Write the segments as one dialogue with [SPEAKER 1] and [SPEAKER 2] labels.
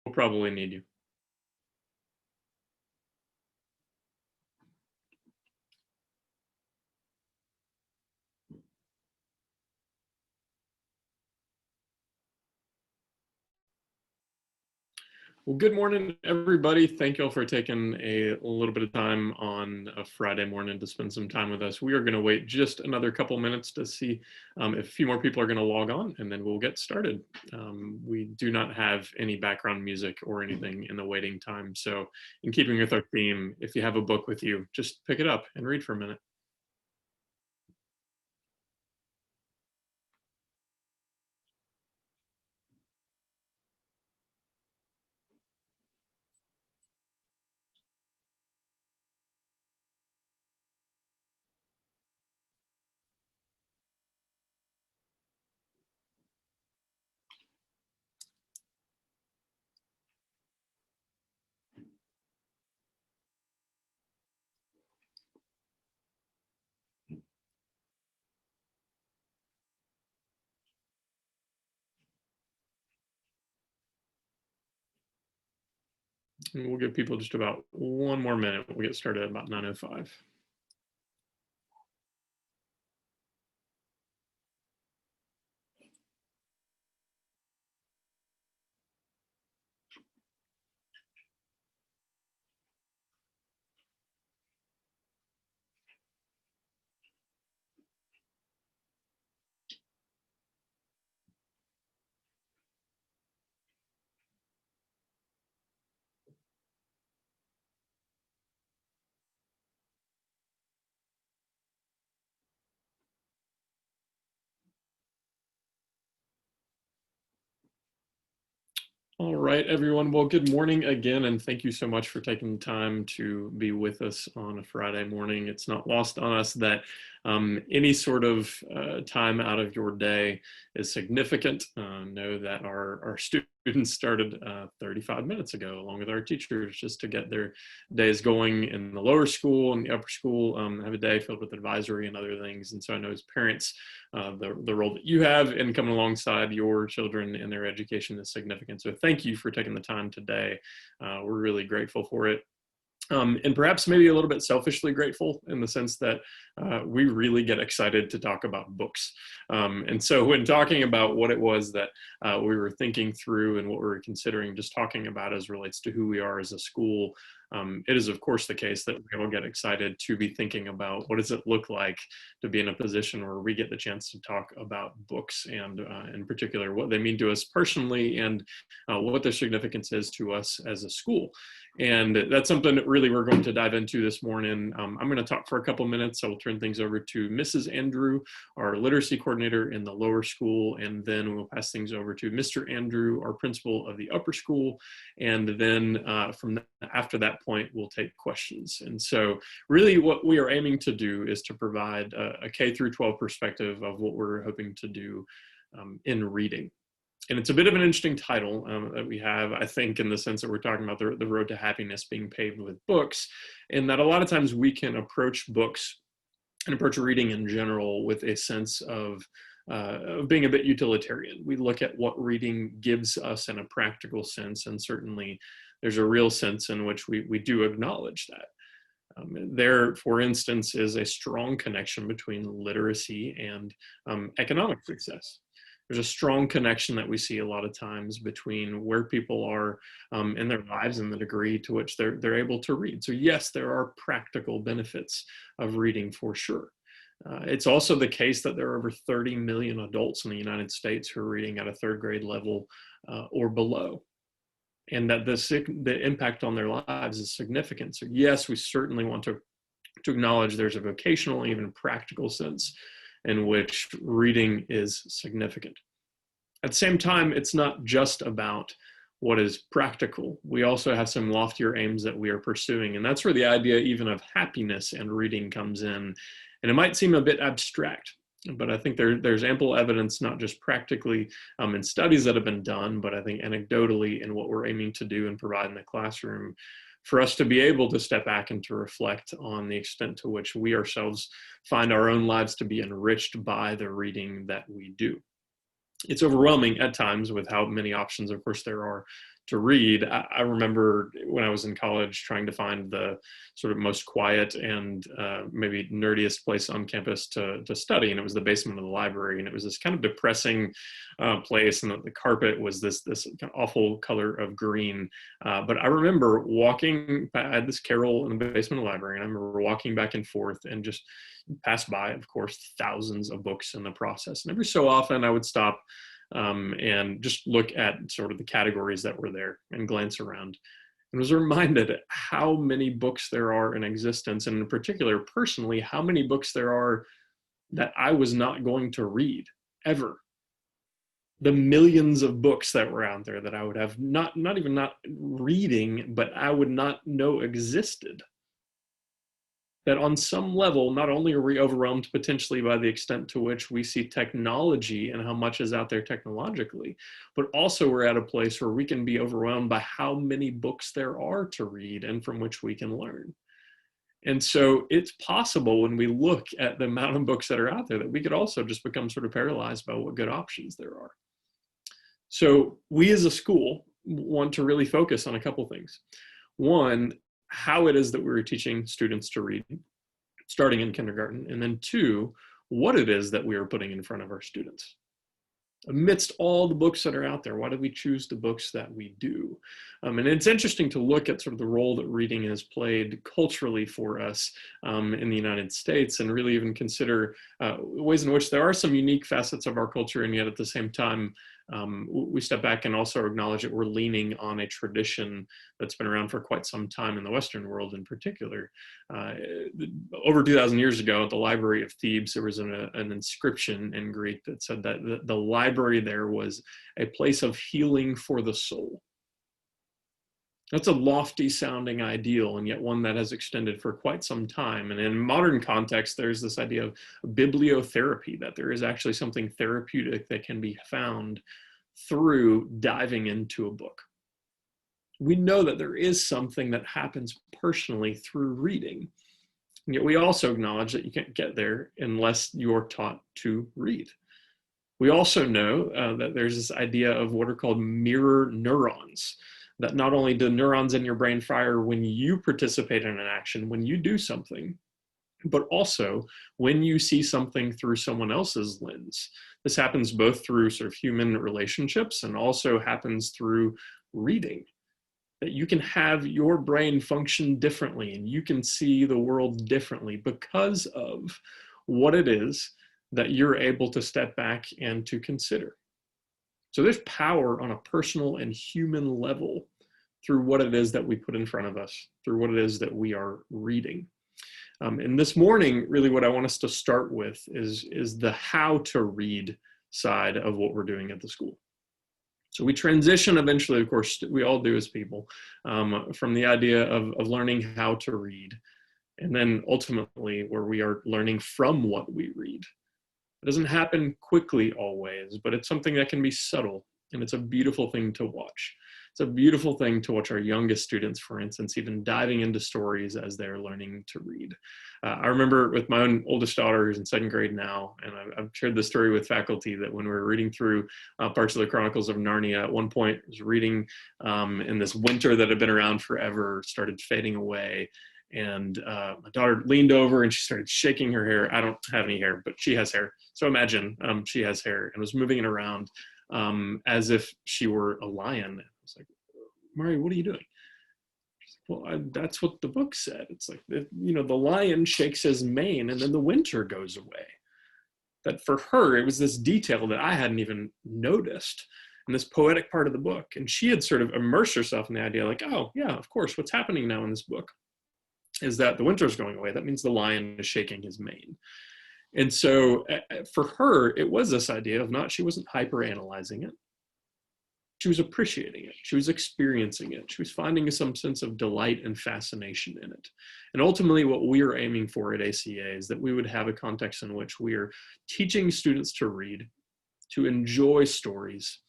[SPEAKER 1] probably need you. Well, good morning, everybody. Thank you all for taking a little bit of time on a Friday morning to spend some time with us. We are going to wait just another couple minutes to see if a few more people are going to log on, and then we'll get started. We do not have any background music or anything in the waiting time. So in keeping with our theme, if you have a book with you, just pick it up and read for a minute. And we'll give people just about one more minute. We'll get started at about 9:05. All right, everyone. Well, good morning again, and thank you so much for taking the time to be with us on a Friday morning. It's not lost on us that any sort of time out of your day is significant. Know that our students started 35 minutes ago, along with our teachers, just to get their days going in the lower school and the upper school. Have a day filled with advisory and other things. And so I know as parents, the role that you have in coming alongside your children in their education is significant. So thank you for taking the time today. We're really grateful for it. And perhaps maybe a little bit selfishly grateful in the sense that we really get excited to talk about books. And so when talking about what it was that we were thinking through and what we were considering just talking about as relates to who we are as a school, it is of course the case that we all get excited to be thinking about what does it look like to be in a position where we get the chance to talk about books and in particular what they mean to us personally and what their significance is to us as a school. And that's something that really we're going to dive into this morning. I'm going to talk for a couple minutes. I will turn things over to Mrs. Andrew, our literacy coordinator in the lower school, and then we'll pass things over to Mr. Andrew, our principal of the upper school. And then after that point, we'll take questions. And so really what we are aiming to do is to provide a K through 12 perspective of what we're hoping to do in reading. And it's a bit of an interesting title that we have, I think, in the sense that we're talking about the road to happiness being paved with books, and that a lot of times we can approach books and approach reading in general with a sense of being a bit utilitarian. We look at what reading gives us in a practical sense, and certainly there's a real sense in which we do acknowledge that. There, for instance, is a strong connection between literacy and economic success. There's a strong connection that we see a lot of times between where people are in their lives and the degree to which they're able to read. So yes, there are practical benefits of reading for sure. It's also the case that there are over 30 million adults in the United States who are reading at a third grade level or below, and that the impact on their lives is significant. So yes, we certainly want to acknowledge there's a vocational, even practical sense in which reading is significant. At the same time, it's not just about what is practical. We also have some loftier aims that we are pursuing, and that's where the idea even of happiness and reading comes in. And it might seem a bit abstract, but I think there's ample evidence, not just practically in studies that have been done, but I think anecdotally in what we're aiming to do and provide in the classroom, for us to be able to step back and to reflect on the extent to which we ourselves find our own lives to be enriched by the reading that we do. It's overwhelming at times with how many options, of course, there are to read. I remember when I was in college trying to find the sort of most quiet and maybe nerdiest place on campus to study, and it was the basement of the library, and it was this kind of depressing place, and the carpet was this kind of awful color of green. But I remember walking, I had this carrel in the basement of the library, and I remember walking back and forth and just passed by, of course, thousands of books in the process. And every so often I would stop and just look at sort of the categories that were there and glance around, and was reminded how many books there are in existence, and in particular, personally, how many books there are that I was not going to read ever. The millions of books that were out there that I would have not reading, but I would not know existed. That on some level, not only are we overwhelmed potentially by the extent to which we see technology and how much is out there technologically, but also we're at a place where we can be overwhelmed by how many books there are to read and from which we can learn. And so it's possible when we look at the amount of books that are out there that we could also just become sort of paralyzed by what good options there are. So we as a school want to really focus on a couple things. One, how it is that we're teaching students to read starting in kindergarten, and then two, what it is that we are putting in front of our students. Amidst all the books that are out there, why do we choose the books that we do? And it's interesting to look at sort of the role that reading has played culturally for us in the United States, and really even consider ways in which there are some unique facets of our culture, and yet at the same time, we step back and also acknowledge that we're leaning on a tradition that's been around for quite some time in the Western world in particular. Over 2,000 years ago at the Library of Thebes, there was an inscription in Greek that said that the library there was a place of healing for the soul. That's a lofty sounding ideal, and yet one that has extended for quite some time. And in modern context, there's this idea of bibliotherapy, that there is actually something therapeutic that can be found through diving into a book. We know that there is something that happens personally through reading. And yet we also acknowledge that you can't get there unless you're taught to read. We also know that there's this idea of what are called mirror neurons, that not only do neurons in your brain fire when you participate in an action, when you do something, but also when you see something through someone else's lens. This happens both through sort of human relationships and also happens through reading. That you can have your brain function differently and you can see the world differently because of what it is that you're able to step back and to consider. So there's power on a personal and human level through what it is that we put in front of us, through what it is that we are reading. And this morning, really what I want us to start with is the how to read side of what we're doing at the school. So we transition eventually, of course, we all do as people, from the idea of learning how to read, and then ultimately where we are learning from what we read. It doesn't happen quickly always, but it's something that can be subtle, and it's a beautiful thing to watch. It's a beautiful thing to watch our youngest students, for instance, even diving into stories as they're learning to read. I remember with my own oldest daughter, who's in second grade now, and I've shared this story with faculty, that when we were reading through parts of the Chronicles of Narnia, at one point I was reading in this winter that had been around forever, started fading away. And my daughter leaned over and she started shaking her hair. I don't have any hair, but she has hair. So imagine she has hair, and was moving it around as if she were a lion. I was like, Mari, what are you doing? She's like, well, that's what the book said. It's like, the lion shakes his mane and then the winter goes away. That for her, it was this detail that I hadn't even noticed in this poetic part of the book. And she had sort of immersed herself in the idea like, oh yeah, of course, what's happening now in this book is that the winter's going away. That means the lion is shaking his mane. And so for her, it was this idea of she wasn't hyper analyzing it. She was appreciating it. She was experiencing it. She was finding some sense of delight and fascination in it. And ultimately what we are aiming for at ACA is that we would have a context in which we are teaching students to read, to enjoy stories,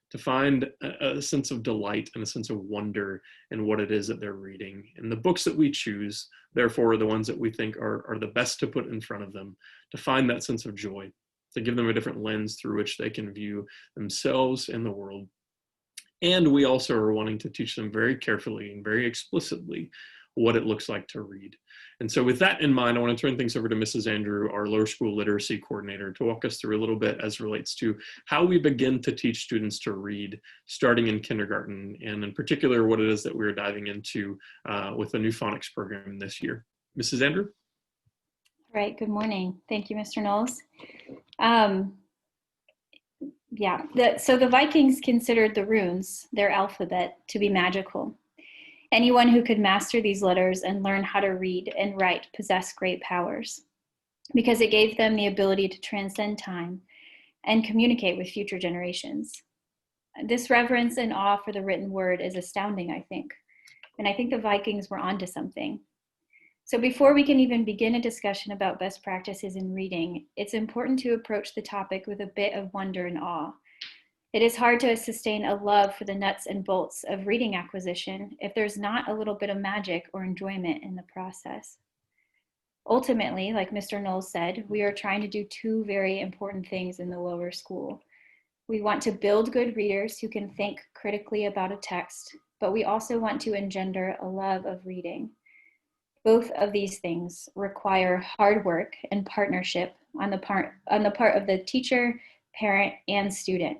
[SPEAKER 1] to find a sense of delight and a sense of wonder in what it is that they're reading. And the books that we choose, therefore, are the ones that we think are the best to put in front of them, to find that sense of joy, to give them a different lens through which they can view themselves and the world. And we also are wanting to teach them very carefully and very explicitly what it looks like to read. And so with that in mind, I want to turn things over to Mrs. Andrew, our lower school literacy coordinator, to walk us through a little bit as relates to how we begin to teach students to read starting in kindergarten, and in particular, what it is that we're diving into with the new phonics program this year. Mrs. Andrew?
[SPEAKER 2] Right, good morning. Thank you, Mr. Knowles. So the Vikings considered the runes, their alphabet, to be magical. Anyone who could master these letters and learn how to read and write possessed great powers, because it gave them the ability to transcend time and communicate with future generations. This reverence and awe for the written word is astounding, I think. And I think the Vikings were onto something. So before we can even begin a discussion about best practices in reading, it's important to approach the topic with a bit of wonder and awe. It is hard to sustain a love for the nuts and bolts of reading acquisition if there's not a little bit of magic or enjoyment in the process. Ultimately, like Mr. Knowles said, we are trying to do two very important things in the lower school. We want to build good readers who can think critically about a text, but we also want to engender a love of reading. Both of these things require hard work and partnership on the part of the teacher, parent, and student.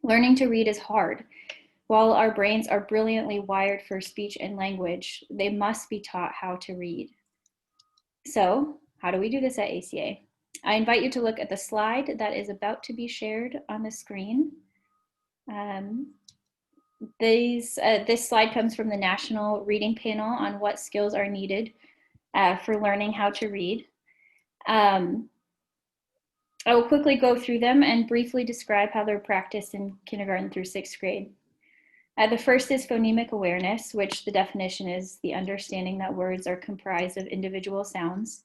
[SPEAKER 2] Learning to read is hard. While our brains are brilliantly wired for speech and language, they must be taught how to read. So, how do we do this at ACA? I invite you to look at the slide that is about to be shared on the screen. This slide comes from the National Reading Panel on what skills are needed for learning how to read. I will quickly go through them and briefly describe how they're practiced in kindergarten through 6th grade. The first is phonemic awareness, which the definition is the understanding that words are comprised of individual sounds.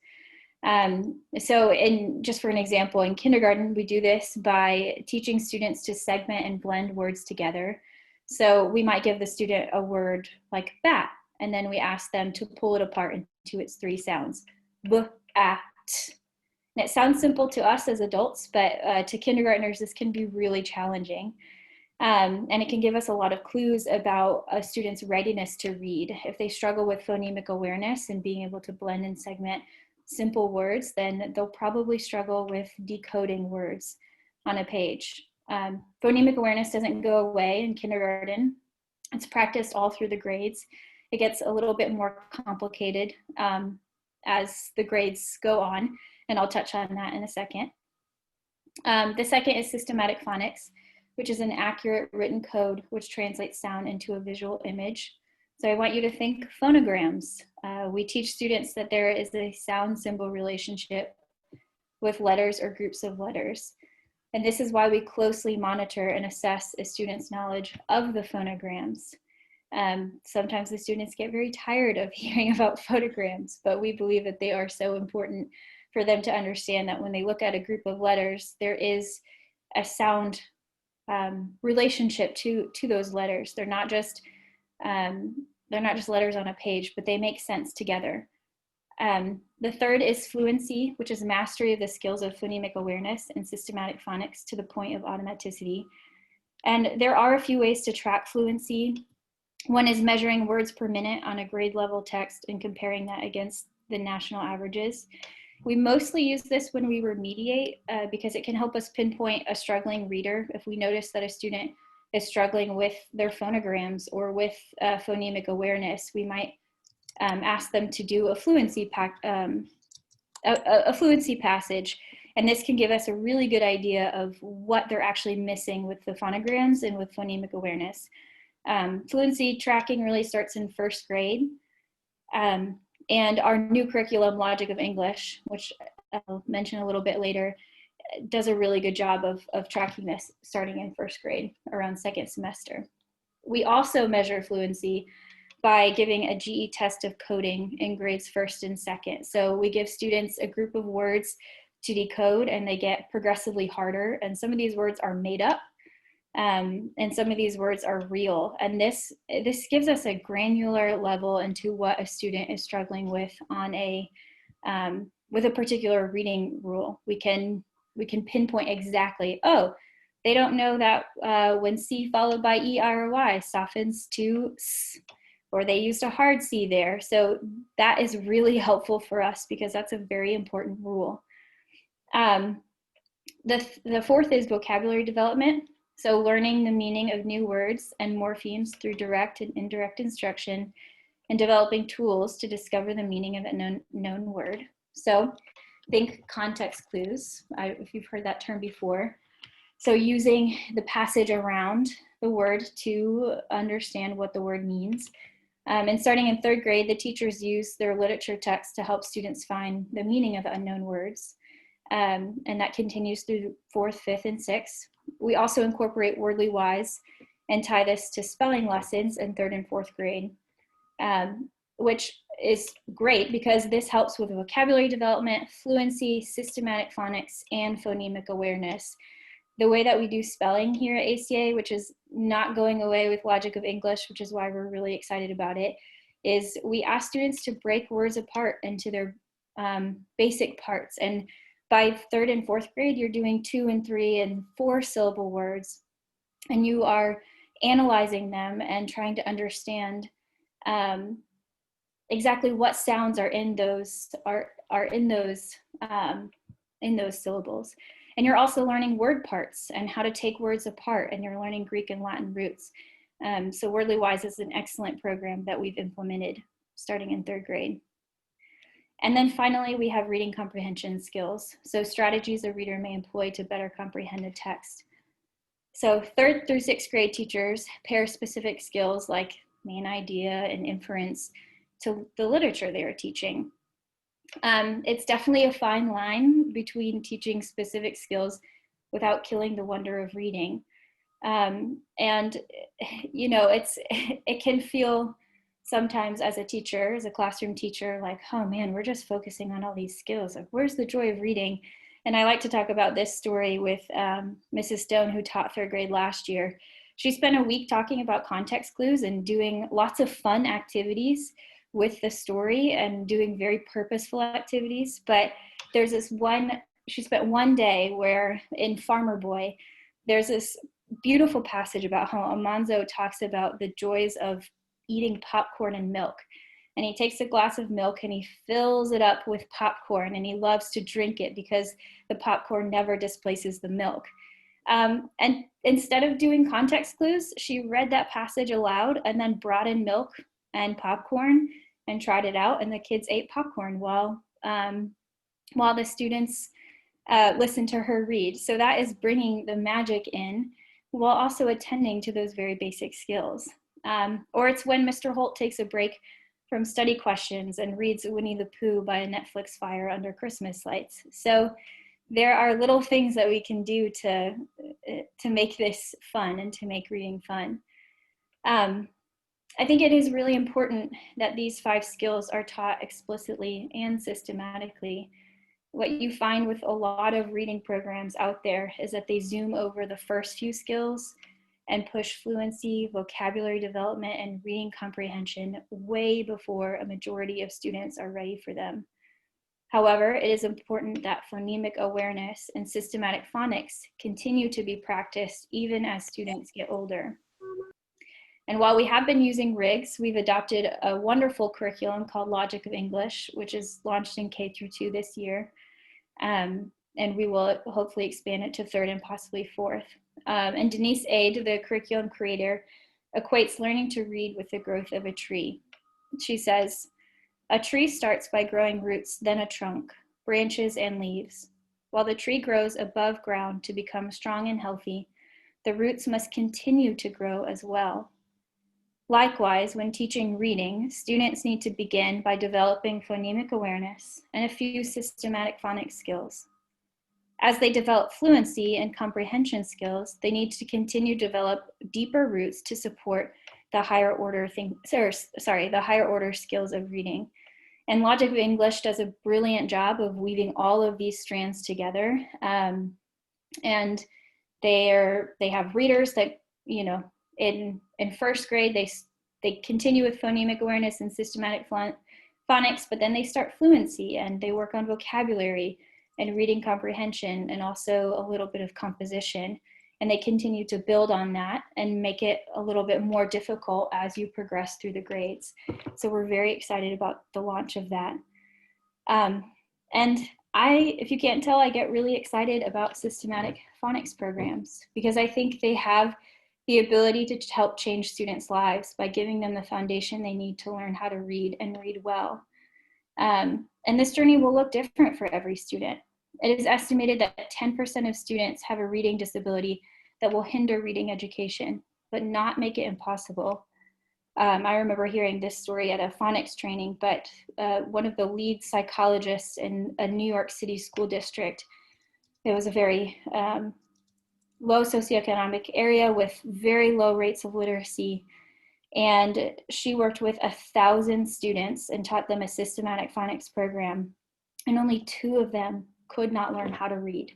[SPEAKER 2] Just for an example, in kindergarten, we do this by teaching students to segment and blend words together. So we might give the student a word like bat, and then we ask them to pull it apart into its 3 sounds. B, a, t. And it sounds simple to us as adults, but to kindergartners, this can be really challenging. And it can give us a lot of clues about a student's readiness to read. If they struggle with phonemic awareness and being able to blend and segment simple words, then they'll probably struggle with decoding words on a page. Phonemic awareness doesn't go away in kindergarten. It's practiced all through the grades. It gets a little bit more complicated as the grades go on, and I'll touch on that in a second. The second is systematic phonics, which is an accurate written code which translates sound into a visual image. So I want you to think phonograms. We teach students that there is a sound symbol relationship with letters or groups of letters. And this is why we closely monitor and assess a student's knowledge of the phonograms. Sometimes the students get very tired of hearing about phonograms, but we believe that they are so important for them to understand that when they look at a group of letters, there is a sound relationship to those letters. They're not just letters on a page, but they make sense together. The third is fluency, which is mastery of the skills of phonemic awareness and systematic phonics to the point of automaticity. And there are a few ways to track fluency. One is measuring words per minute on a grade level text and comparing that against the national averages. We mostly use this when we remediate because it can help us pinpoint a struggling reader. If we notice that a student is struggling with their phonograms or with phonemic awareness, we might ask them to do a fluency passage. And this can give us a really good idea of what they're actually missing with the phonograms and with phonemic awareness. Fluency tracking really starts in 1st grade. And our new curriculum, Logic of English, which I'll mention a little bit later, does a really good job of tracking this starting in 1st grade, around 2nd semester. We also measure fluency by giving a GE test of coding in grades 1st and 2nd. So we give students a group of words to decode, and they get progressively harder. And some of these words are made up, and some of these words are real. And this gives us a granular level into what a student is struggling with on with a particular reading rule. We can pinpoint exactly, oh, They don't know that when C followed by E, I, or Y softens to S, or they used a hard C there. So that is really helpful for us because that's a very important rule. The fourth is vocabulary development. So learning the meaning of new words and morphemes through direct and indirect instruction, and developing tools to discover the meaning of a known word. So think context clues, if you've heard that term before. So using the passage around the word to understand what the word means. And starting in third grade, the teachers use their literature text to help students find the meaning of unknown words. And that continues through fourth, fifth, and sixth. We also incorporate Wordly Wise and tie this to spelling lessons in third and fourth grade, which is great because this helps with vocabulary development, fluency, systematic phonics, and phonemic awareness. The way that we do spelling here at ACA, which is not going away with Logic of English, which is why we're really excited about it, is we ask students to break words apart into their basic parts. And by third and fourth grade, you're doing 2 and 3 and 4 syllable words, and you are analyzing them and trying to understand exactly what sounds are in those syllables. And you're also learning word parts and how to take words apart, and you're learning Greek and Latin roots. So Wordly Wise is an excellent program that we've implemented starting in third grade. And then finally, we have reading comprehension skills. So strategies a reader may employ to better comprehend a text. So third through sixth grade teachers pair specific skills like main idea and inference to the literature they are teaching. It's definitely a fine line between teaching specific skills without killing the wonder of reading. And, you know, it can feel sometimes as a teacher, as a classroom teacher, like, oh man, we're just focusing on all these skills. Like, where's the joy of reading? And I like to talk about this story with Mrs. Stone, who taught third grade last year. She spent a week talking about context clues and doing lots of fun activities with the story and doing very purposeful activities. But there's this one, she spent one day where in Farmer Boy, there's this beautiful passage about how Almanzo talks about the joys of eating popcorn and milk. And he takes a glass of milk and he fills it up with popcorn, and he loves to drink it because the popcorn never displaces the milk. And instead of doing context clues, she read that passage aloud and then brought in milk and popcorn and tried it out, and the kids ate popcorn while the students listened to her read. So that is bringing the magic in while also attending to those very basic skills. Or it's when Mr. Holt takes a break from study questions and reads Winnie the Pooh by a Netflix fire under Christmas lights. So there are little things that we can do to make this fun and to make reading fun. I think it is really important that these 5 skills are taught explicitly and systematically. What you find with a lot of reading programs out there is that they zoom over the first few skills and push fluency, vocabulary development, and reading comprehension way before a majority of students are ready for them. However, it is important that phonemic awareness and systematic phonics continue to be practiced even as students get older. And while we have been using RIGS, we've adopted a wonderful curriculum called Logic of English, which is launched in K through 2 this year. And we will hopefully expand it to 3rd and possibly 4th. And Denise Ade, the curriculum creator, equates learning to read with the growth of a tree. She says, a tree starts by growing roots, then a trunk, branches, and leaves. While the tree grows above ground to become strong and healthy, the roots must continue to grow as well. Likewise, when teaching reading, students need to begin by developing phonemic awareness and a few systematic phonics skills. As they develop fluency and comprehension skills, they need to continue to develop deeper roots to support the higher order skills of reading. And Logic of English does a brilliant job of weaving all of these strands together. And they have readers that, you know, in 1st grade, they continue with phonemic awareness and systematic phonics, but then they start fluency and they work on vocabulary and reading comprehension and also a little bit of composition. and they continue to build on that and make it a little bit more difficult as you progress through the grades. So we're very excited about the launch of that. And if you can't tell, I get really excited about systematic phonics programs because I think they have the ability to help change students' lives by giving them the foundation they need to learn how to read and read well. And this journey will look different for every student. It is estimated that 10% of students have a reading disability that will hinder reading education, but not make it impossible. I remember hearing this story at a phonics training, but one of the lead psychologists in a New York City school district, it was a very low socioeconomic area with very low rates of literacy. And she worked with 1,000 students and taught them a systematic phonics program. And only 2 of them could not learn how to read.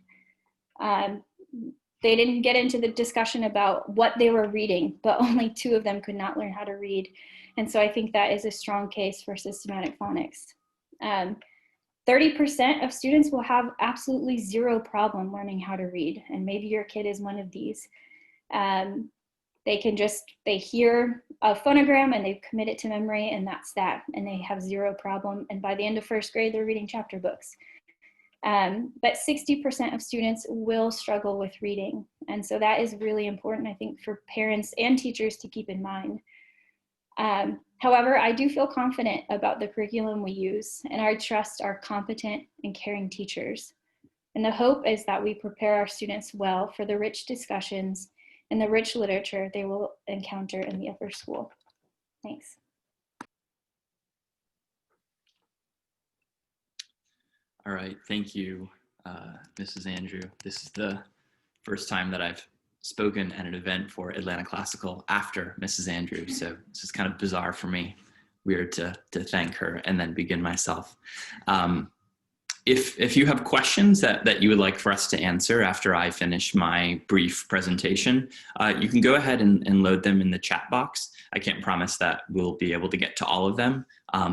[SPEAKER 2] They didn't get into the discussion about what they were reading, but only 2 of them could not learn how to read. And so I think that is a strong case for systematic phonics. 30% of students will have absolutely zero problem learning how to read. And maybe your kid is one of these. They hear a phonogram and they commit it to memory, and that's that. And they have zero problem. And by the end of 1st grade, they're reading chapter books. But 60% of students will struggle with reading. And so that is really important, I think, for parents and teachers to keep in mind. However, I do feel confident about the curriculum we use, and I trust our competent and caring teachers. And the hope is that we prepare our students well for the rich discussions and the rich literature they will encounter in the upper school. Thanks.
[SPEAKER 3] All right, thank you, Mrs. Andrew. This is the first time that I've spoken at an event for Atlanta Classical after Mrs. Andrew, so this is kind of bizarre for me, weird to thank her and then begin myself. If you have questions that you would like for us to answer after I finish my brief presentation, you can go ahead and load them in the chat box. I can't promise that we'll be able to get to all of them,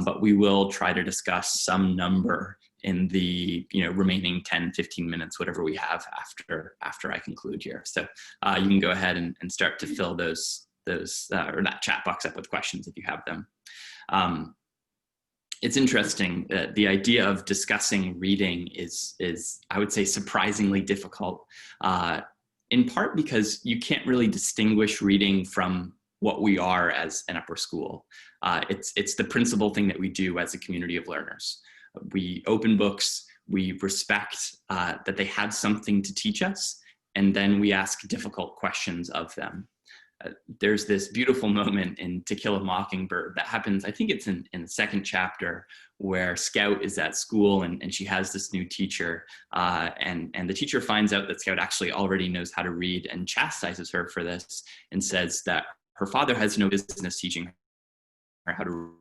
[SPEAKER 3] but we will try to discuss some number in the remaining 10, 15 minutes, whatever we have after I conclude here. So you can go ahead and start to fill those or that chat box up with questions if you have them. It's interesting that the idea of discussing reading is I would say surprisingly difficult, in part because you can't really distinguish reading from what we are as an upper school. It's the principal thing that we do as a community of learners. We open books, we respect that they have something to teach us, and then we ask difficult questions of them. There's this beautiful moment in To Kill a Mockingbird that happens, I think it's in the 2nd chapter, where Scout is at school and she has this new teacher, and the teacher finds out that Scout actually already knows how to read and chastises her for this and says that her father has no business teaching her how to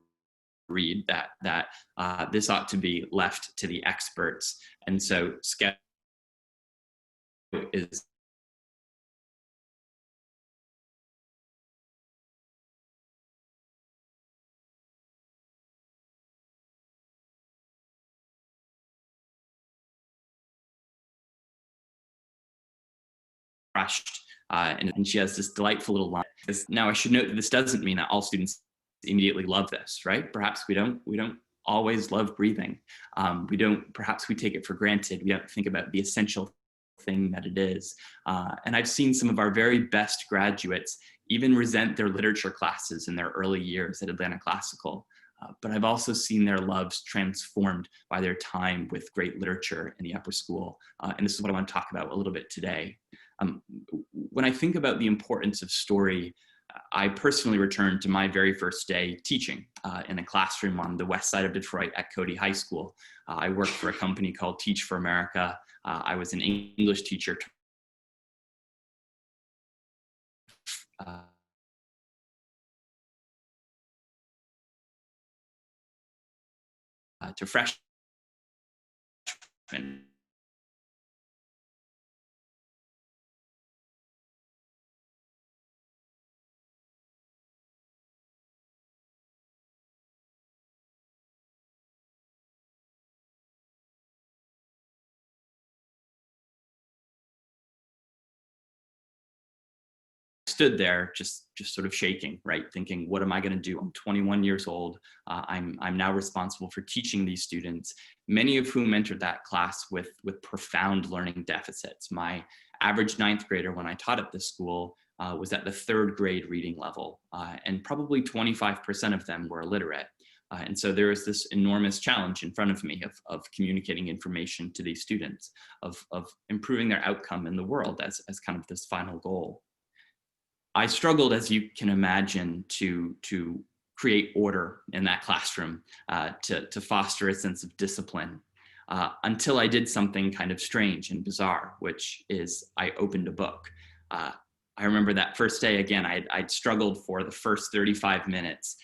[SPEAKER 3] read, that this ought to be left to the experts. And so Scout is crushed, and she has this delightful little line. Now, I should note that this doesn't mean that all students immediately love this, right? Perhaps we don't always love breathing. Perhaps we take it for granted. We don't think about the essential thing that it is. And I've seen some of our very best graduates even resent their literature classes in their early years at Atlanta Classical. But I've also seen their loves transformed by their time with great literature in the upper school. And this is what I want to talk about a little bit today. When I think about the importance of story, I personally returned to my very first day teaching in a classroom on the west side of Detroit at Cody High School. I worked for a company called Teach for America. I was an English teacher to freshmen. stood there just sort of shaking, right? Thinking, what am I going to do? I'm 21 years old. I'm now responsible for teaching these students, many of whom entered that class with profound learning deficits. My average ninth grader when I taught at this school was at the 3rd grade reading level, and probably 25% of them were illiterate. And so there is this enormous challenge in front of me of communicating information to these students, of improving their outcome in the world as kind of this final goal. I struggled, as you can imagine, to create order in that classroom, to foster a sense of discipline, until I did something kind of strange and bizarre, which is I opened a book. I remember that first day, again, I'd struggled for the first 35 minutes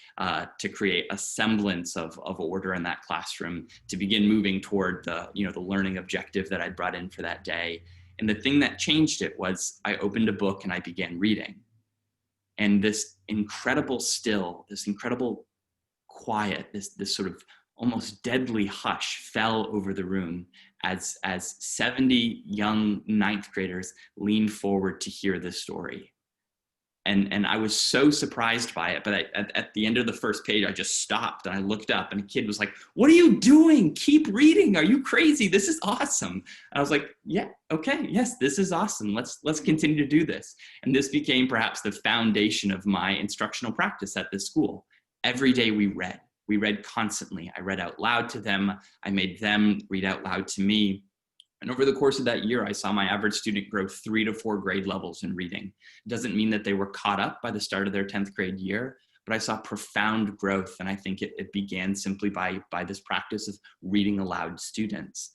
[SPEAKER 3] to create a semblance of order in that classroom, to begin moving toward the learning objective that I'd brought in for that day. And the thing that changed it was I opened a book and I began reading. And this incredible still, this incredible quiet, this sort of almost deadly hush fell over the room as 70 young ninth graders leaned forward to hear this story. And I was so surprised by it, but at the end of the first page, I just stopped and I looked up and a kid was like, "What are you doing? Keep reading. Are you crazy? This is awesome." And I was like, "Yeah, okay, yes, this is awesome. Let's continue to do this." And this became perhaps the foundation of my instructional practice at this school. Every day we read. We read constantly. I read out loud to them. I made them read out loud to me. And over the course of that year, I saw my average student grow 3 to 4 grade levels in reading. It doesn't mean that they were caught up by the start of their 10th grade year, but I saw profound growth. And I think it began simply by this practice of reading aloud to students.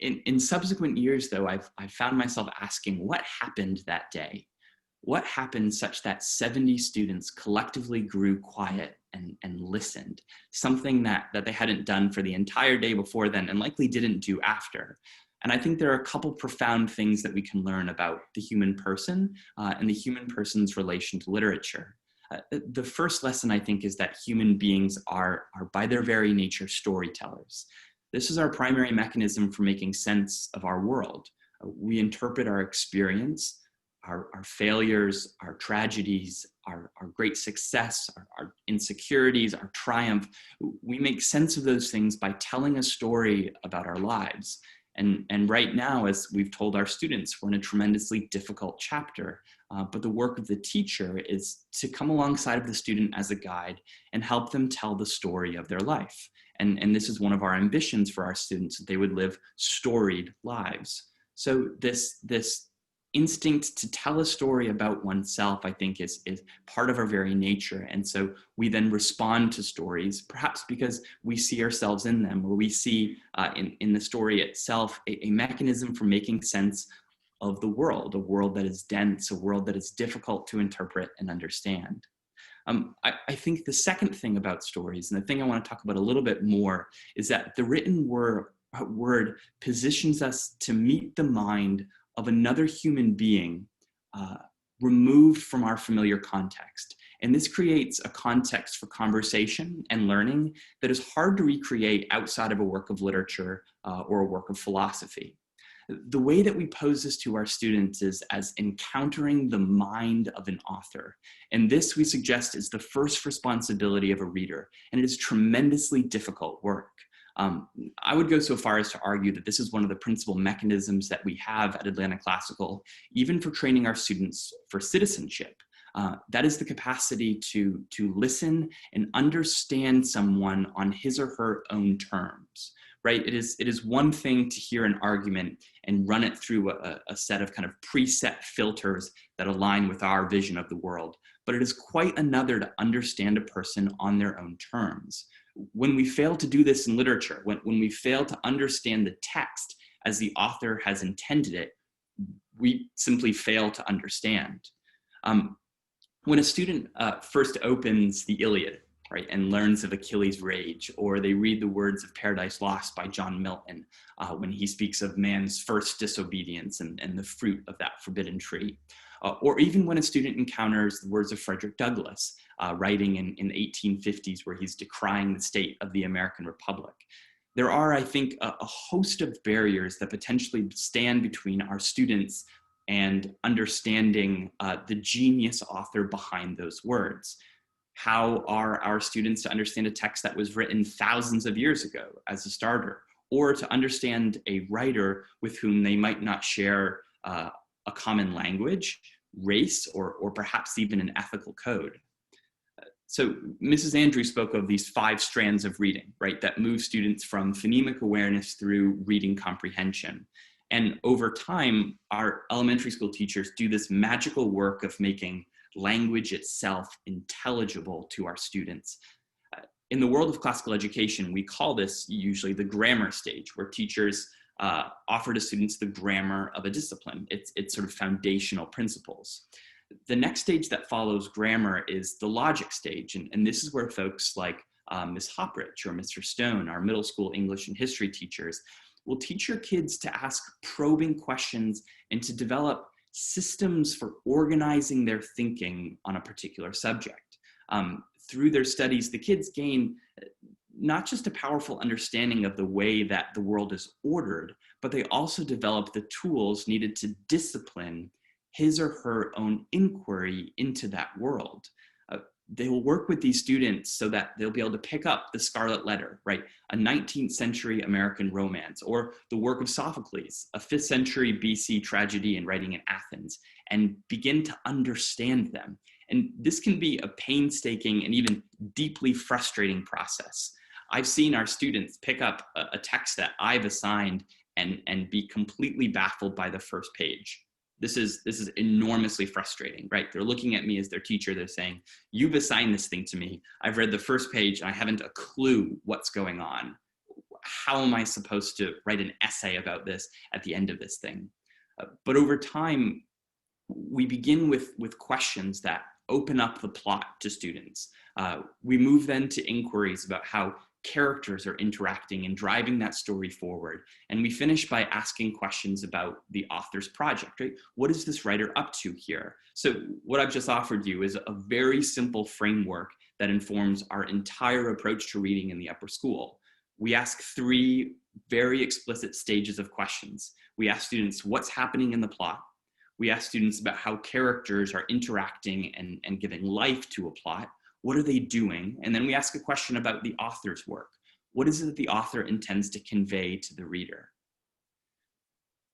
[SPEAKER 3] In subsequent years, though, I've found myself asking, what happened that day? What happened such that 70 students collectively grew quiet and listened, something that they hadn't done for the entire day before then and likely didn't do after. And I think there are a couple profound things that we can learn about the human person and the human person's relation to literature. The first lesson, I think, is that human beings are by their very nature storytellers. This is our primary mechanism for making sense of our world. We interpret our experience, our failures, our tragedies, our great success, our insecurities, our triumph. We make sense of those things by telling a story about our lives. And right now, as we've told our students, we're in a tremendously difficult chapter. But the work of the teacher is to come alongside of the student as a guide and help them tell the story of their life. And this is one of our ambitions for our students, that they would live storied lives. So this instinct to tell a story about oneself, I think, is part of our very nature. And so we then respond to stories, perhaps because we see ourselves in them, or we see in the story itself a mechanism for making sense of the world, a world that is dense, a world that is difficult to interpret and understand. I think the second thing about stories, and the thing I want to talk about a little bit more, is that the written word positions us to meet the mind of another human being removed from our familiar context. And this creates a context for conversation and learning that is hard to recreate outside of a work of literature or a work of philosophy. The way that we pose this to our students is as encountering the mind of an author. And this, we suggest, is the first responsibility of a reader, and it is tremendously difficult work. I would go so far as to argue that this is one of the principal mechanisms that we have at Atlanta Classical, even for training our students for citizenship. That is the capacity to listen and understand someone on his or her own terms, right? It is one thing to hear an argument and run it through a set of kind of preset filters that align with our vision of the world, but it is quite another to understand a person on their own terms. When we fail to do this in literature, when we fail to understand the text as the author has intended it, we simply fail to understand. When a student first opens the Iliad, right, and learns of Achilles' rage, or they read the words of Paradise Lost by John Milton, when he speaks of man's first disobedience and the fruit of that forbidden tree, or even when a student encounters the words of Frederick Douglass, writing in the 1850s, where he's decrying the state of the American Republic. There are, I think, a host of barriers that potentially stand between our students and understanding the genius author behind those words. How are our students to understand a text that was written thousands of years ago as a starter, or to understand a writer with whom they might not share a common language, race, or perhaps even an ethical code? So Mrs. Andrews spoke of these 5 strands of reading, right, that move students from phonemic awareness through reading comprehension. And over time, our elementary school teachers do this magical work of making language itself intelligible to our students. In the world of classical education, we call this usually the grammar stage, where teachers offer to students the grammar of a discipline, its sort of foundational principles. The next stage that follows grammar is the logic stage, and this is where folks like Ms. Hopridge or Mr. Stone, our middle school English and history teachers, will teach your kids to ask probing questions and to develop systems for organizing their thinking on a particular subject. Through their studies, the kids gain not just a powerful understanding of the way that the world is ordered, but they also develop the tools needed to discipline his or her own inquiry into that world. They will work with these students so that they'll be able to pick up the Scarlet Letter, right? A 19th century American romance, or the work of Sophocles, a 5th century BC tragedy and writing in Athens, and begin to understand them. And this can be a painstaking and even deeply frustrating process. I've seen our students pick up a text that I've assigned and be completely baffled by the first page. This is enormously frustrating, right? They're looking at me as their teacher. They're saying, you've assigned this thing to me. I've read the first page and I haven't a clue what's going on. How am I supposed to write an essay about this at the end of this thing? But over time, we begin with questions that open up the plot to students. We move then to inquiries about how characters are interacting and driving that story forward. And we finish by asking questions about the author's project, right? What is this writer up to here? So what I've just offered you is a very simple framework that informs our entire approach to reading in the upper school. We ask 3 very explicit stages of questions. We ask students what's happening in the plot. We ask students about how characters are interacting and giving life to a plot. What are they doing? And then we ask a question about the author's work. What is it that the author intends to convey to the reader?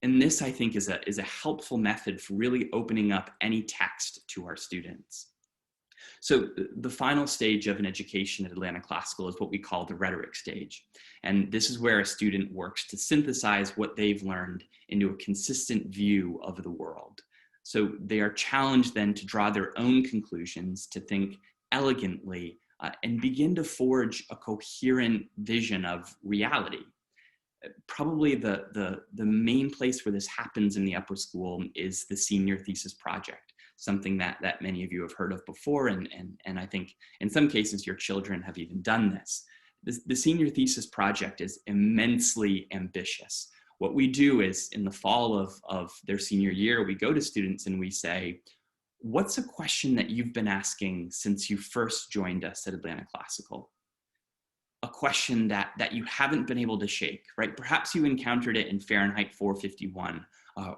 [SPEAKER 3] And this, I think, is a helpful method for really opening up any text to our students. So the final stage of an education at Atlanta Classical is what we call the rhetoric stage. And this is where a student works to synthesize what they've learned into a consistent view of the world. So they are challenged then to draw their own conclusions, to think elegantly, and begin to forge a coherent vision of reality. Probably the main place where this happens in the upper school is the Senior Thesis project, something that many of you have heard of before, and I think in some cases your children have even done this. The Senior Thesis project is immensely ambitious. What we do is, in the fall of their senior year, we go to students and we say, what's a question that you've been asking since you first joined us at Atlanta Classical? A question that you haven't been able to shake, right? Perhaps you encountered it in Fahrenheit 451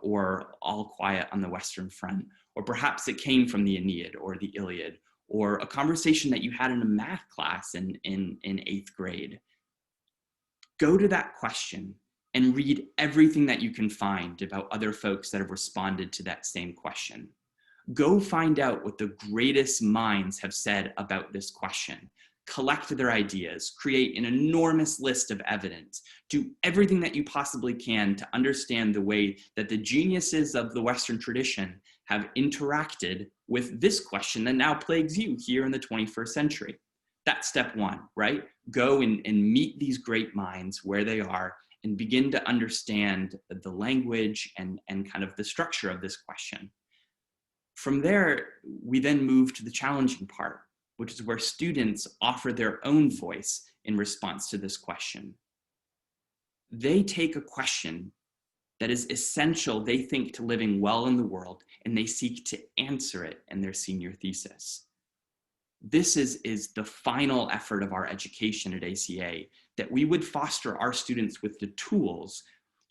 [SPEAKER 3] or All Quiet on the Western Front, or perhaps it came from the Aeneid or the Iliad, or a conversation that you had in a math class in 8th grade. Go to that question and read everything that you can find about other folks that have responded to that same question. Go find out what the greatest minds have said about this question. Collect their ideas, create an enormous list of evidence, do everything that you possibly can to understand the way that the geniuses of the Western tradition have interacted with this question that now plagues you here in the 21st century. That's step 1, right? Go and meet these great minds where they are and begin to understand the language and kind of the structure of this question. From there, we then move to the challenging part, which is where students offer their own voice in response to this question. They take a question that is essential, they think, to living well in the world, and they seek to answer it in their senior thesis. This is the final effort of our education at ACA, that we would foster our students with the tools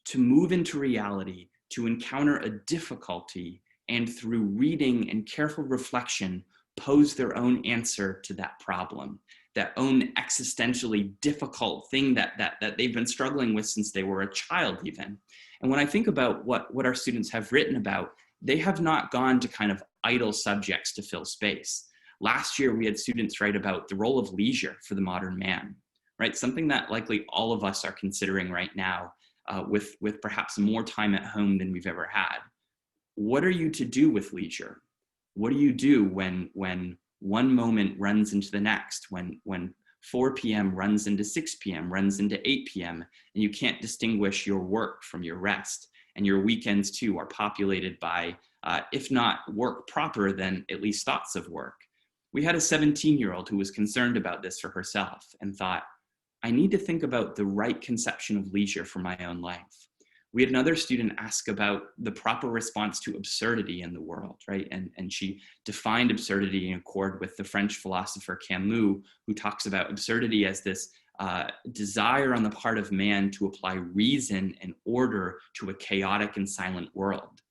[SPEAKER 3] to move into reality, to encounter a difficulty and through reading and careful reflection, pose their own answer to that problem, that own existentially difficult thing that they've been struggling with since they were a child even. And when I think about what our students have written about, they have not gone to kind of idle subjects to fill space. Last year, we had students write about the role of leisure for the modern man, right? Something that likely all of us are considering right now, with perhaps more time at home than we've ever had. What are you to do with leisure? What do you do when one moment runs into the next, when 4 p.m. runs into 6 p.m., runs into 8 p.m., and you can't distinguish your work from your rest? And your weekends too are populated by, if not work proper, then at least thoughts of work. We had a 17-year-old who was concerned about this for herself and thought, I need to think about the right conception of leisure for my own life. We had another student ask about the proper response to absurdity in the world, right? And she defined absurdity in accord with the French philosopher Camus, who talks about absurdity as this desire on the part of man to apply reason and order to a chaotic and silent world.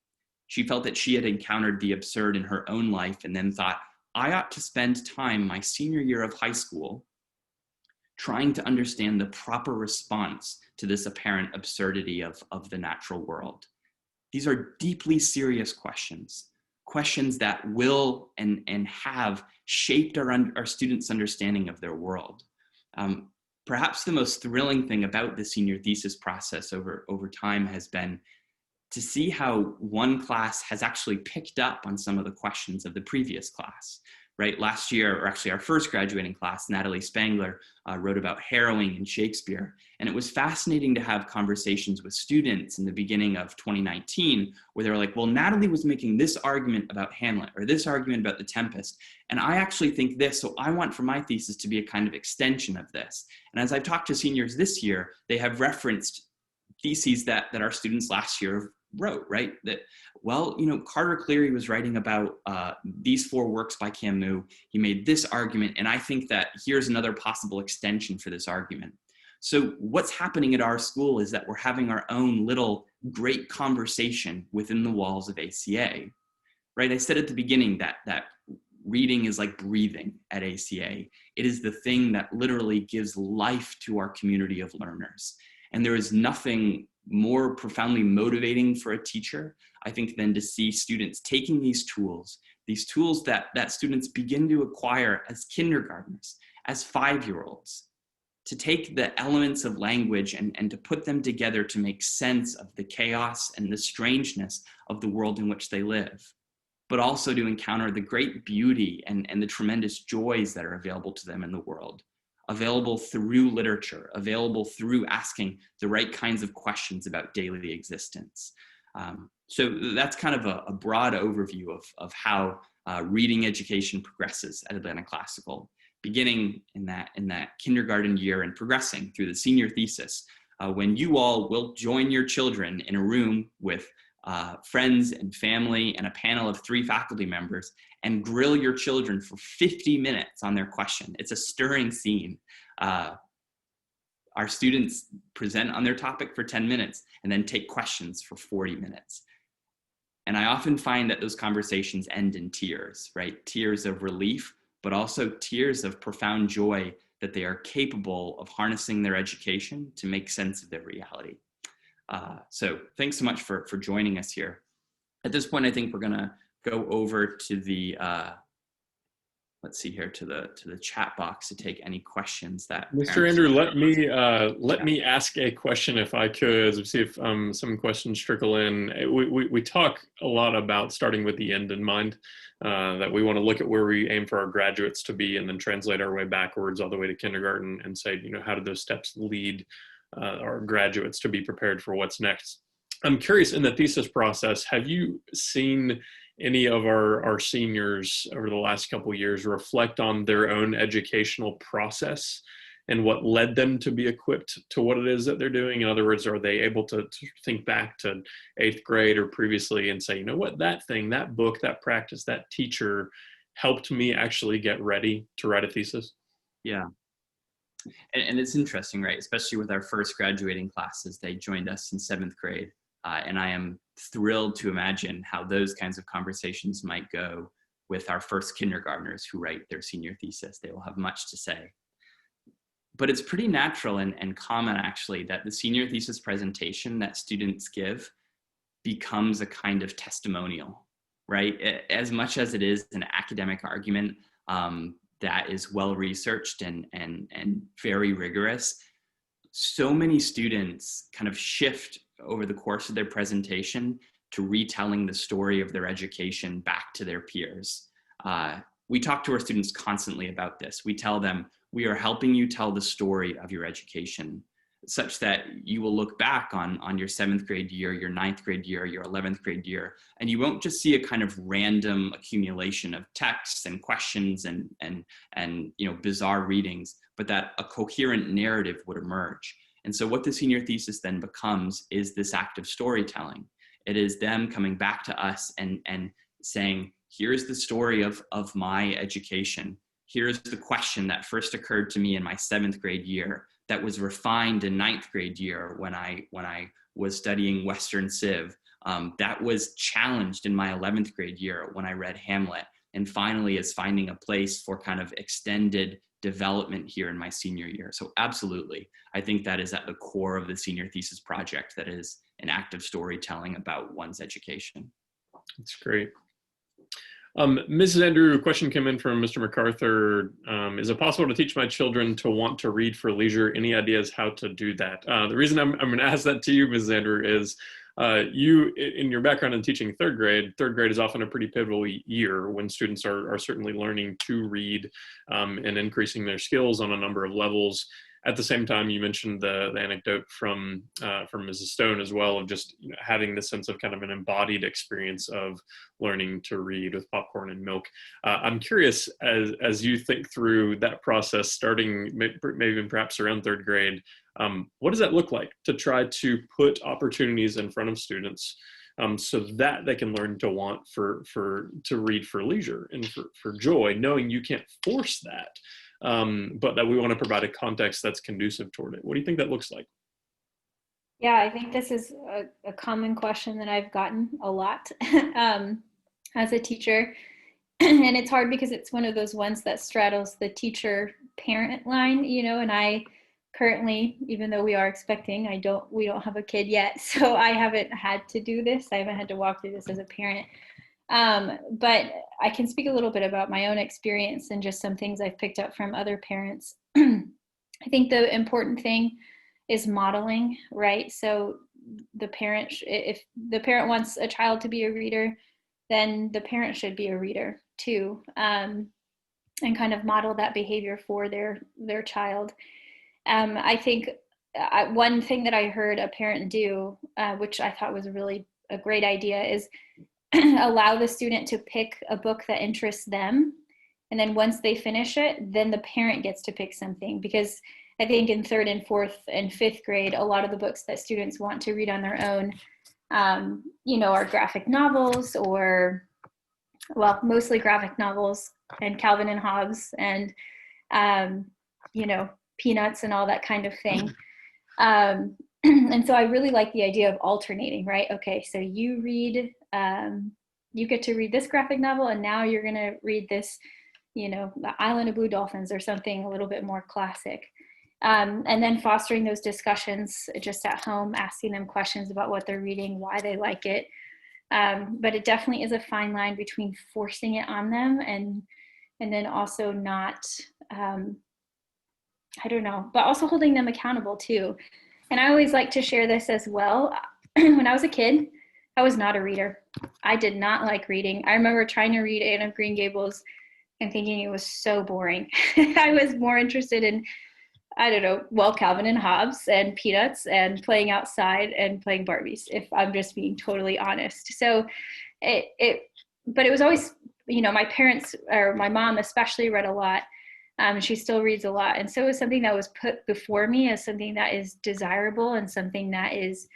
[SPEAKER 3] She felt that she had encountered the absurd in her own life and then thought, I ought to spend time my senior year of high school trying to understand the proper response to this apparent absurdity of the natural world. These are deeply serious questions, questions that will and have shaped our students' understanding of their world. Perhaps the most thrilling thing about the senior thesis process over time has been to see how one class has actually picked up on some of the questions of the previous class. Right, last year, or actually our first graduating class, Natalie Spangler wrote about harrowing in Shakespeare. And it was fascinating to have conversations with students in the beginning of 2019, where they were like, well, Natalie was making this argument about Hamlet, or this argument about The Tempest. And I actually think this, so I want for my thesis to be a kind of extension of this. And as I've talked to seniors this year, they have referenced theses that our students last year wrote, right? That, well, you know, Carter Cleary was writing about these 4 works by Camus. He made this argument, and I think that here's another possible extension for this argument. So what's happening at our school is that we're having our own little great conversation within the walls of ACA, right? I said at the beginning that reading is like breathing at ACA. It is the thing that literally gives life to our community of learners. And there is nothing more profoundly motivating for a teacher, I think, than to see students taking these tools that students begin to acquire as kindergartners, as 5-year-olds, to take the elements of language and to put them together to make sense of the chaos and the strangeness of the world in which they live, but also to encounter the great beauty and the tremendous joys that are available to them in the world. Available through literature, available through asking the right kinds of questions about daily existence. So that's kind of a broad overview of how reading education progresses at Atlanta Classical, beginning in that kindergarten year and progressing through the senior thesis, when you all will join your children in a room with friends and family and a panel of 3 faculty members and grill your children for 50 minutes on their question. It's a stirring scene. Our students present on their topic for 10 minutes and then take questions for 40 minutes. And I often find that those conversations end in tears, right? Tears of relief, but also tears of profound joy that they are capable of harnessing their education to make sense of their reality. So thanks so much for joining us here. At this point, I think we're gonna go over to the, let's see here, to the chat box to take any questions that
[SPEAKER 1] Mr. Andrew, let me ask a question if I could, see if some questions trickle in. We talk a lot about starting with the end in mind, that we want to look at where we aim for our graduates to be and then translate our way backwards all the way to kindergarten and say, you know, how do those steps lead our graduates to be prepared for what's next? I'm curious, in the thesis process, have you seen any of our seniors over the last couple of years reflect on their own educational process and what led them to be equipped to what it is that they're doing? In other words, are they able to think back to 8th grade or previously and say, you know what, that thing, that book, that practice, that teacher helped me actually get ready to write a thesis?
[SPEAKER 3] Yeah. And it's interesting, right? Especially with our first graduating classes, they joined us in 7th grade. And I am thrilled to imagine how those kinds of conversations might go with our first kindergartners who write their senior thesis. They will have much to say. But it's pretty natural and common, actually, that the senior thesis presentation that students give becomes a kind of testimonial, right? As much as it is an academic argument that is well-researched and very rigorous, so many students kind of shift over the course of their presentation to retelling the story of their education back to their peers. We talk to our students constantly about this. We tell them, we are helping you tell the story of your education, such that you will look back on your 7th grade year, your 9th grade year, your 11th grade year, and you won't just see a kind of random accumulation of texts and questions and bizarre readings, but that a coherent narrative would emerge. And so what the senior thesis then becomes is this act of storytelling. It is them coming back to us and saying, here's the story of my education. Here's the question that first occurred to me in my 7th grade year that was refined in 9th grade year when I was studying Western Civ, that was challenged in my 11th grade year when I read Hamlet, and finally is finding a place for kind of extended development here in my senior year. So absolutely, I think that is at the core of the senior thesis project, that is an act of storytelling about one's education.
[SPEAKER 1] That's great. Mrs. Andrew, a question came in from Mr. MacArthur. Is it possible to teach my children to want to read for leisure? Any ideas how to do that? The reason I'm going to ask that to you, Mrs. Andrew, is you, in your background in teaching third grade is often a pretty pivotal year when students are certainly learning to read and increasing their skills on a number of levels. At the same time, you mentioned the anecdote from Mrs. Stone as well, of just having this sense of kind of an embodied experience of learning to read with popcorn and milk. I'm curious, as you think through that process, starting maybe perhaps around 3rd grade, what does that look like to try to put opportunities in front of students so that they can learn to want to read for leisure and for joy, knowing you can't force that? But that we want to provide a context that's conducive toward it. What do you think that looks like?
[SPEAKER 2] Yeah, I think this is a common question that I've gotten a lot as a teacher. And it's hard because it's one of those ones that straddles the teacher-parent line, and I currently, even though we are expecting, we don't have a kid yet, so I haven't had to do this. I haven't had to walk through this as a parent. But I can speak a little bit about my own experience and just some things I've picked up from other parents. I think the important thing is modeling, right? So if the parent wants a child to be a reader, then the parent should be a reader too, and kind of model that behavior for their child. I think one thing that I heard a parent do, which I thought was really a great idea, is allow the student to pick a book that interests them. And then once they finish it, then the parent gets to pick something. Because I think in 3rd and 4th and 5th grade, a lot of the books that students want to read on their own, are graphic novels mostly graphic novels and Calvin and Hobbes and, Peanuts and all that kind of thing. And so I really like the idea of alternating, right? Okay, so you read, you get to read this graphic novel, and now you're going to read this, The Island of Blue Dolphins or something a little bit more classic. And then fostering those discussions just at home, asking them questions about what they're reading, why they like it. But it definitely is a fine line between forcing it on them and then also not, but also holding them accountable too. And I always like to share this as well. When I was a kid, I was not a reader. I did not like reading. I remember trying to read Anne of Green Gables and thinking it was so boring. I was more interested in, Calvin and Hobbes and Peanuts and playing outside and playing Barbies, if I'm just being totally honest. So but it was always, my parents, or my mom especially, read a lot. She still reads a lot. And so it was something that was put before me as something that is desirable and something that is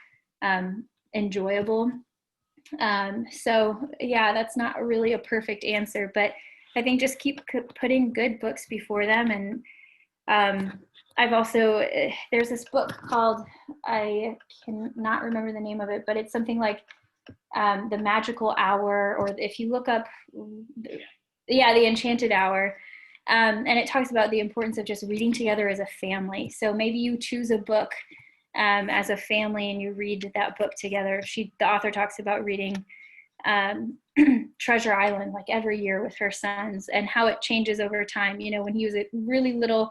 [SPEAKER 2] enjoyable. So yeah, that's not really a perfect answer, but I think just keep putting good books before them. And I've also, there's this book called, I cannot remember the name of it, but it's something like the magical hour, or if you look up, yeah, the enchanted hour. And it talks about the importance of just reading together as a family. So maybe you choose a book as a family and you read that book together. The author talks about reading Treasure Island like every year with her sons, and how it changes over time. You know, when he was really little,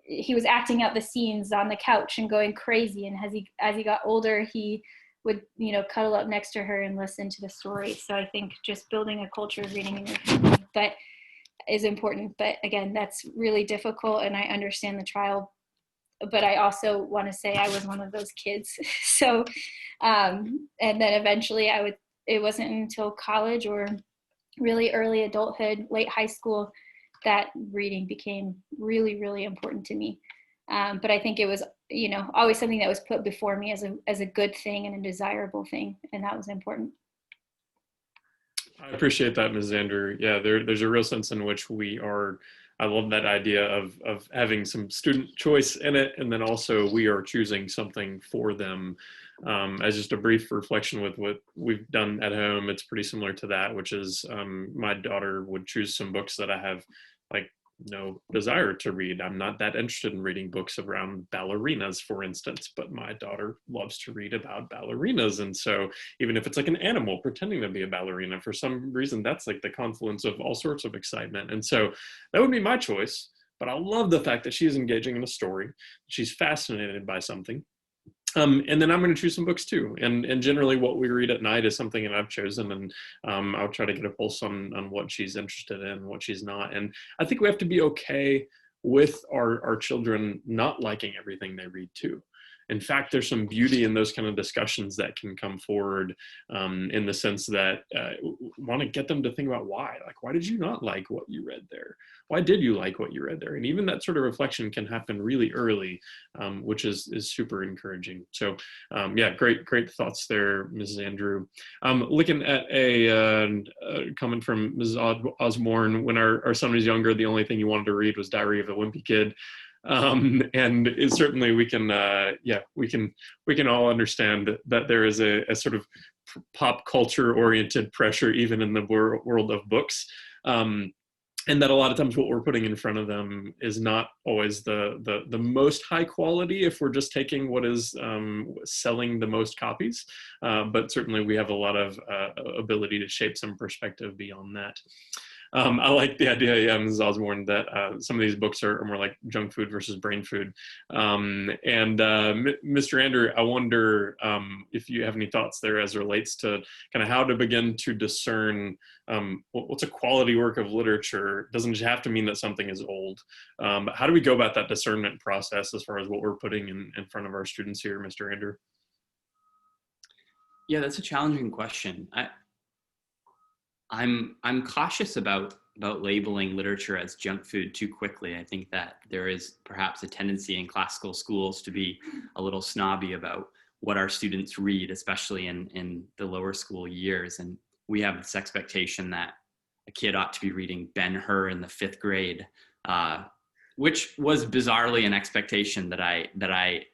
[SPEAKER 2] he was acting out the scenes on the couch and going crazy, and as he got older, he would, you know, cuddle up next to her and listen to the story. So I think just building a culture of reading in your family is important. But again, that's really difficult, and I understand the trial, but I also want to say I was one of those kids. So and then eventually it wasn't until college or really early adulthood, late high school, that reading became really, really important to me. But I think it was, you know, always something that was put before me as a good thing and a desirable thing, and that was important.
[SPEAKER 1] I appreciate that, Ms. Zander. Yeah, there's a real sense in which I love that idea of having some student choice in it, and then also we are choosing something for them. As just a brief reflection with what we've done at home, it's pretty similar to that, which is my daughter would choose some books that I have like no desire to read. I'm not that interested in reading books around ballerinas, for instance, but my daughter loves to read about ballerinas. And so even if it's like an animal pretending to be a ballerina, for some reason, that's like the confluence of all sorts of excitement. And so that would be my choice, but I love the fact that she's engaging in a story. She's fascinated by something. And then I'm going to choose some books too. And generally what we read at night is something that I've chosen, and I'll try to get a pulse on what she's interested in, what she's not. And I think we have to be okay with our children not liking everything they read too. In fact, there's some beauty in those kind of discussions that can come forward in the sense that want to get them to think about why. Like, why did you not like what you read there? Why did you like what you read there? And even that sort of reflection can happen really early, which is super encouraging. So yeah, great thoughts there, Mrs. Andrew. Looking at a comment from Mrs. Osborne, when our son was younger, the only thing he wanted to read was Diary of a Wimpy Kid. And certainly we can all understand that there is a sort of pop culture oriented pressure even in the world of books, and that a lot of times what we're putting in front of them is not always the most high quality if we're just taking what is selling the most copies, but certainly we have a lot of ability to shape some perspective beyond that. I like the idea, yeah, Mrs. Osborne, that some of these books are more like junk food versus brain food. Mr. Andrew, I wonder if you have any thoughts there as it relates to kind of how to begin to discern what's a quality work of literature. It doesn't have to mean that something is old. But how do we go about that discernment process as far as what we're putting in front of our students here, Mr. Andrew?
[SPEAKER 3] Yeah, that's a challenging question. I'm cautious about labeling literature as junk food too quickly. I think that there is perhaps a tendency in classical schools to be a little snobby about what our students read, especially in the lower school years. And we have this expectation that a kid ought to be reading Ben-Hur in the 5th grade, which was bizarrely an expectation that I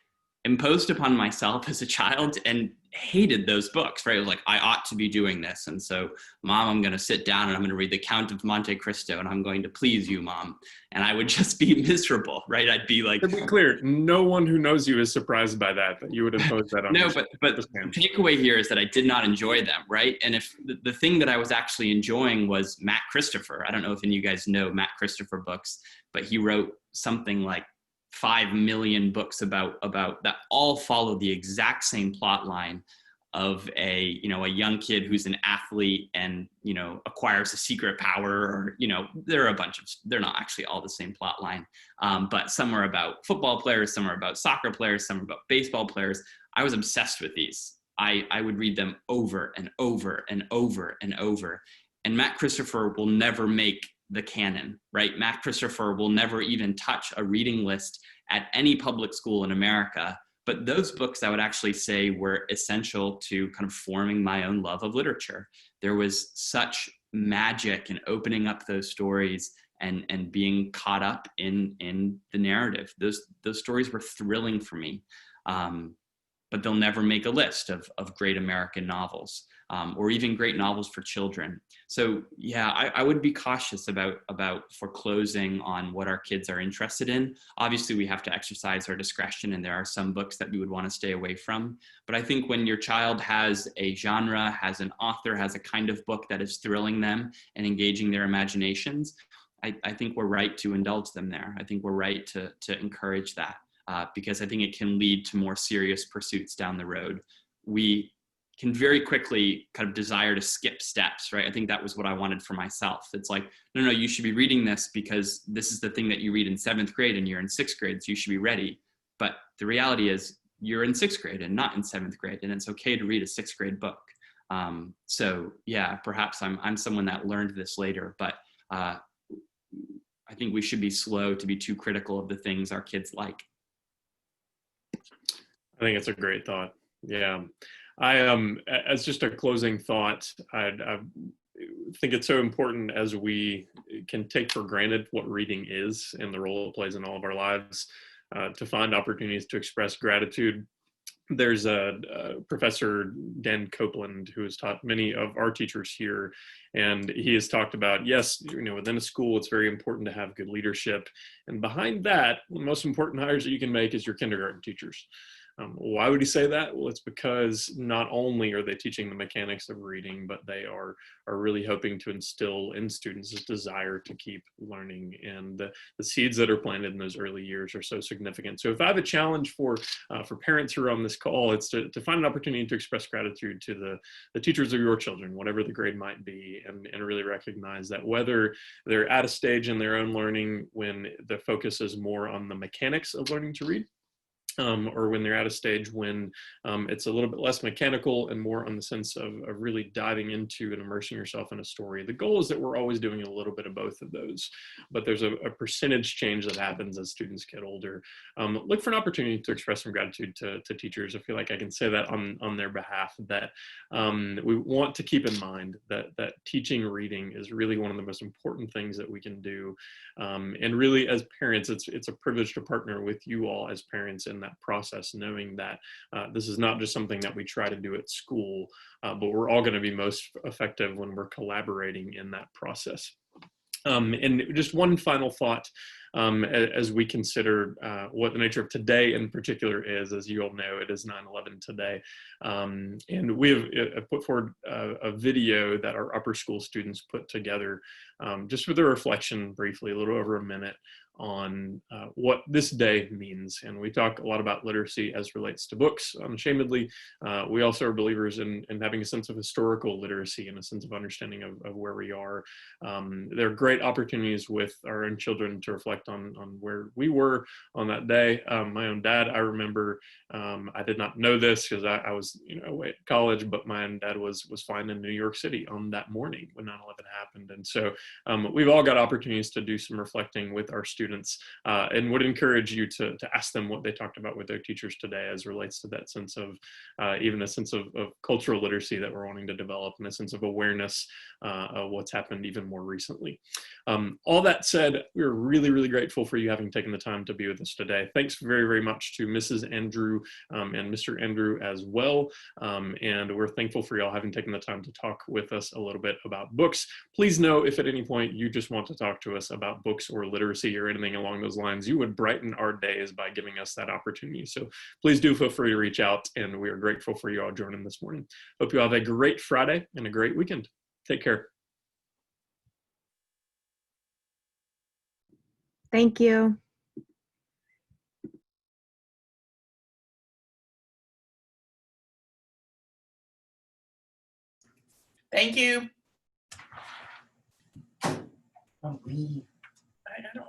[SPEAKER 3] imposed upon myself as a child and hated those books, right? It was like, I ought to be doing this. And so, Mom, I'm going to sit down and I'm going to read The Count of Monte Cristo and I'm going to please you, Mom. And I would just be miserable, right? I'd be like...
[SPEAKER 1] To be clear, no one who knows you is surprised by that you would impose that on
[SPEAKER 3] No, but the takeaway here is that I did not enjoy them, right? And if the thing that I was actually enjoying was Matt Christopher. I don't know if any of you guys know Matt Christopher books, but he wrote something like 5 million books about that all follow the exact same plot line of a young kid who's an athlete and acquires a secret power, or there are a bunch of, they're not actually all the same plot line, but some are about football players, some are about soccer players, some are about baseball players. I was obsessed with these. I would read them over and over and over and over. And Matt Christopher will never make the canon, right? Matt Christopher will never even touch a reading list at any public school in America. But those books, I would actually say, were essential to kind of forming my own love of literature. There was such magic in opening up those stories and being caught up in the narrative. Those stories were thrilling for me. But they'll never make a list of great American novels. or even great novels for children. So yeah, I would be cautious about foreclosing on what our kids are interested in. Obviously, we have to exercise our discretion, and there are some books that we would want to stay away from. But I think when your child has a genre, has an author, has a kind of book that is thrilling them and engaging their imaginations, I think we're right to indulge them there. I think we're right to encourage that, because I think it can lead to more serious pursuits down the road. We can very quickly kind of desire to skip steps, right? I think that was what I wanted for myself. It's like, no, you should be reading this because this is the thing that you read in 7th grade and you're in 6th grade, so you should be ready. But the reality is you're in 6th grade and not in 7th grade, and it's okay to read a 6th grade book. So yeah, perhaps I'm someone that learned this later, but I think we should be slow to be too critical of the things our kids like.
[SPEAKER 1] I think it's a great thought. Yeah. I as just a closing thought, I think it's so important, as we can take for granted what reading is and the role it plays in all of our lives, to find opportunities to express gratitude. There's a Professor Dan Copeland who has taught many of our teachers here, and he has talked about, yes, within a school, it's very important to have good leadership. And behind that, the most important hires that you can make is your kindergarten teachers. Why would he say that? Well, it's because not only are they teaching the mechanics of reading, but they are really hoping to instill in students this desire to keep learning. And the seeds that are planted in those early years are so significant. So if I have a challenge for parents who are on this call, it's to find an opportunity to express gratitude to the teachers of your children, whatever the grade might be, and really recognize that whether they're at a stage in their own learning when the focus is more on the mechanics of learning to read, or when they're at a stage when it's a little bit less mechanical and more on the sense of really diving into and immersing yourself in a story. The goal is that we're always doing a little bit of both of those, but there's a percentage change that happens as students get older. Look for an opportunity to express some gratitude to teachers. I feel like I can say that on their behalf, that we want to keep in mind that teaching reading is really one of the most important things that we can do. And really, as parents, it's a privilege to partner with you all as parents in that process, knowing that this is not just something that we try to do at school, but we're all going to be most effective when we're collaborating in that process. And just one final thought, as we consider what the nature of today in particular is. As you all know, it is 9/11 today. And we have put forward a video that our upper school students put together, just for their reflection briefly, a little over a minute, on what this day means. And we talk a lot about literacy as relates to books, unashamedly. We also are believers in having a sense of historical literacy and a sense of understanding of where we are. There are great opportunities with our own children to reflect on where we were on that day. My own dad, I remember, I did not know this because I was away at college, but my own dad was flying in New York City on that morning when 9/11 happened. And so we've all got opportunities to do some reflecting with our students, and would encourage you to ask them what they talked about with their teachers today as relates to that sense of, even a sense of cultural literacy that we're wanting to develop, and a sense of awareness of what's happened even more recently. All that said, we're really, really grateful for you having taken the time to be with us today. Thanks very, very much to Mrs. Andrew and Mr. Andrew as well. And we're thankful for y'all having taken the time to talk with us a little bit about books. Please know if at any point you just want to talk to us about books or literacy or anything along those lines, you would brighten our days by giving us that opportunity. So please do feel free to reach out, and we are grateful for you all joining this morning. Hope you all have a great Friday and a great weekend. Take care.
[SPEAKER 4] Thank you.
[SPEAKER 5] Thank you. Oh, we. I don't.